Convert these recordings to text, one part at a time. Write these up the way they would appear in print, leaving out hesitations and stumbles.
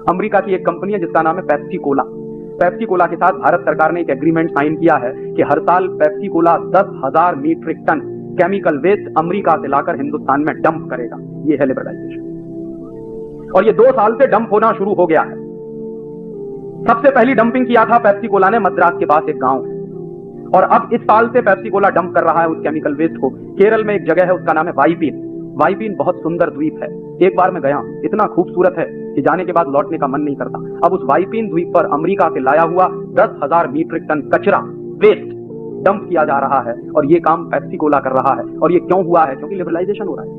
America की एक company है जिसका नाम है पेप्सी कोला। पेप्सी कोला के साथ भारत सरकार ने एक एग्रीमेंट साइन किया है कि हर साल Pepsi Cola 10,000 metric ton chemical waste America से लाकर हिंदुस्तान में डंप करेगा। ये है लिबरलाइजेशन, और ये 2 साल से डंप होना शुरू हो गया है। सबसे पहली डंपिंग किया था पेप्सी कोला ने मद्रास के पास एक गांव है, और अब इस साल से पेप्सी कोला डंप कर रहा है उस केमिकल वेस्ट को। केरल में एक जगह है, उसका नाम है वाइपीन। वाइपीन बहुत सुंदर द्वीप है, एक बार मैं गया, इतना खूबसूरत है कि जाने के बाद लौटने का मन नहीं करता। अब उस वाइपीन द्वीप पर अमेरिका से लाया हुआ 10,000 मीट्रिक टन कचरा वेस्ट डंप किया जा रहा है, और ये काम पेप्सी कोला कर रहा है। और ये क्यों हुआ है? क्योंकि लिबरलाइजेशन हो रहा है,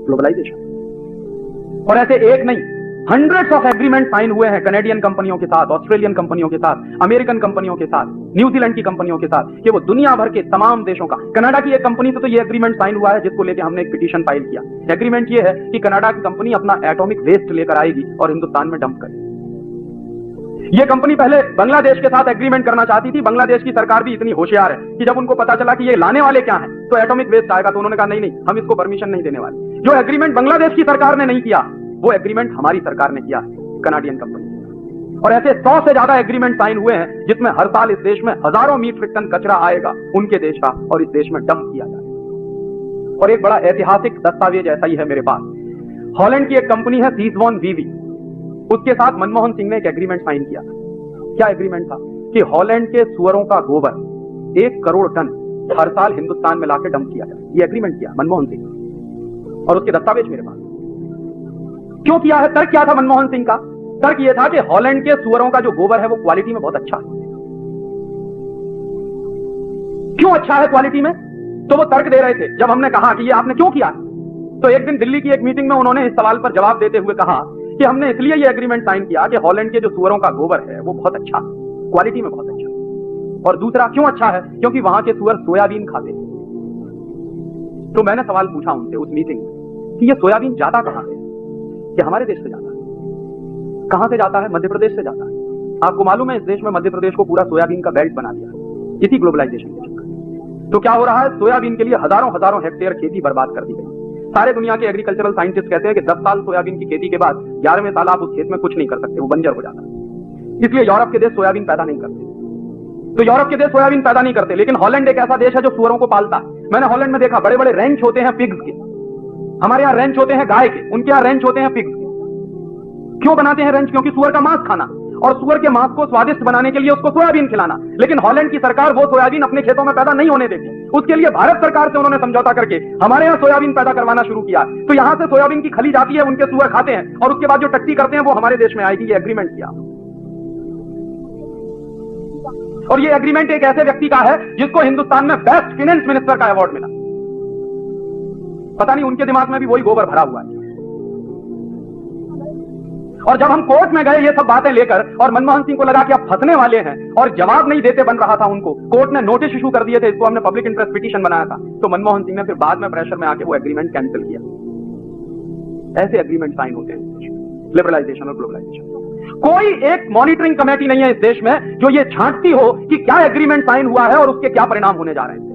ग्लोबलाइजेशन। और ऐसे एक नहीं, हंड्रेड्स ऑफ एग्रीमेंट साइन हुए हैं कनेडियन कंपनियों के साथ, ऑस्ट्रेलियन कंपनियों के साथ, अमेरिकन कंपनियों के साथ, न्यूजीलैंड की कंपनियों के साथ, कि वो दुनिया भर के तमाम देशों का। कनाडा की एक कंपनी से तो ये एग्रीमेंट साइन हुआ है जिसको लेकर हमने एक पिटीशन फाइल किया। एग्रीमेंट ये है कि कनाडा की कंपनी अपना एटॉमिक वेस्ट लेकर आएगी और हिंदुस्तान में डंप करेगी। ये कंपनी पहले बांग्लादेश के साथ एग्रीमेंट करना चाहती थी। बांग्लादेश की सरकार भी इतनी होशियार है कि जब उनको पता चला कि ये लाने वाले क्या हैं, तो एटॉमिक वेस्ट आएगा, तो उन्होंने कहा नहीं, हम इसको परमिशन नहीं देने वाले। जो एग्रीमेंट बांग्लादेश की सरकार ने नहीं किया, वो एग्रीमेंट हमारी सरकार ने किया, कनाडियन कंपनी। और ऐसे 100 से ज्यादा एग्रीमेंट साइन हुए हैं जिसमें हर साल इस देश में हजारों मीट्रिक टन कचरा आएगा उनके देश का, और इस देश में डंप किया जाएगा। और एक बड़ा ऐतिहासिक दस्तावेज ऐसा ही है मेरे पास। हॉलैंड की एक कंपनी है सीजवॉन वीवी, उसके साथ मनमोहन सिंह ने एक एग्रीमेंट साइन किया था। क्या एग्रीमेंट था? कि हॉलैंड के सुअरों का गोबर 1 करोड़ टन हर साल हिंदुस्तान में लाकर डंप किया जाए। ये एग्रीमेंट किया मनमोहन सिंह, और उसके दस्तावेज मेरे पास। क्यों किया है? तर्क क्या था मनमोहन सिंह का? तर्क यह था कि हॉलैंड के सुअरों का जो गोबर है वो क्वालिटी में बहुत अच्छा है। क्यों अच्छा है क्वालिटी में? तो वो तर्क दे रहे थे। जब हमने कहा कि ये आपने क्यों किया, तो एक दिन दिल्ली की एक मीटिंग में उन्होंने इस सवाल पर जवाब देते हुए कहा कि हमने इसलिए ये एग्रीमेंट साइन किया कि हॉलैंड के जो सुअरों का गोबर है वो बहुत अच्छा, क्वालिटी में बहुत अच्छा। और दूसरा क्यों अच्छा है? क्योंकि वहां के सुअर सोयाबीन खाते हैं। तो मैंने सवाल पूछा उनसे उस मीटिंग में कि ये सोयाबीन जाता कहां से? कि हमारे देश से जाता है। कहां से जाता है? मध्य प्रदेश से जाता है। आपको मालूम है इस देश में मध्य प्रदेश को पूरा सोयाबीन का बेल्ट बना दिया है इसी ग्लोबलाइजेशन के चक्कर। तो क्या हो रहा है? सोयाबीन के लिए हजारों हेक्टेयर खेती बर्बाद कर दी गई। सारे दुनिया के एग्रीकल्चरल साइंटिस्ट कहते हैं कि 10 साल सोयाबीन की खेती के बाद 11वें साल आप उस खेत में कुछ नहीं कर सकते, वो बंजर हो जाता है। इसलिए यूरोप के देश सोयाबीन पैदा नहीं करते। तो यूरोप के देश सोयाबीन पैदा नहीं करते, लेकिन हॉलैंड एक ऐसा देश है जो सुअरों को पालता है। मैंने हॉलैंड में देखा, बड़े बड़े रेंच होते हैं पिग्स के। हमारे यहाँ रेंच होते हैं गाय के, उनके यहाँ रेंच होते हैं पिग्स के। क्यों बनाते हैं रेंच? क्योंकि सुअर का मांस खाना, और सुअर के मांस को स्वादिष्ट बनाने के लिए उसको सोयाबीन खिलाना। लेकिन हॉलैंड की सरकार वो सोयाबीन अपने खेतों में पैदा नहीं होने देती। उसके लिए भारत सरकार से उन्होंने समझौता करके हमारे यहाँ सोयाबीन पैदा करवाना शुरू किया। तो यहां से सोयाबीन की खली जाती है, उनके सुअर खाते हैं, और उसके बाद जो टट्टी करते हैं वो हमारे देश में आएगी। ये एग्रीमेंट किया, और ये एग्रीमेंट एक ऐसे व्यक्ति का है जिसको हिंदुस्तान में बेस्ट फाइनेंस मिनिस्टर का अवार्ड मिला। पता नहीं उनके दिमाग में भी वही गोबर भरा हुआ है। और जब हम कोर्ट में गए ये सब बातें लेकर, और मनमोहन सिंह को लगा कि अब फंसने वाले हैं और जवाब नहीं देते बन रहा था उनको, कोर्ट ने नोटिस इशू कर दिए थे। इसको हमने पब्लिक इंटरेस्ट पिटीशन बनाया था। तो मनमोहन सिंह ने फिर बाद में प्रेशर में आके वो एग्रीमेंट कैंसिल किया। ऐसे एग्रीमेंट साइन होते हैं, लिबरलाइजेशन और ग्लोबलाइजेशन। कोई एक मॉनिटरिंग कमेटी नहीं है इस देश में जो ये छांटती हो कि क्या एग्रीमेंट साइन हुआ है और उसके क्या परिणाम होने जा रहे हैं।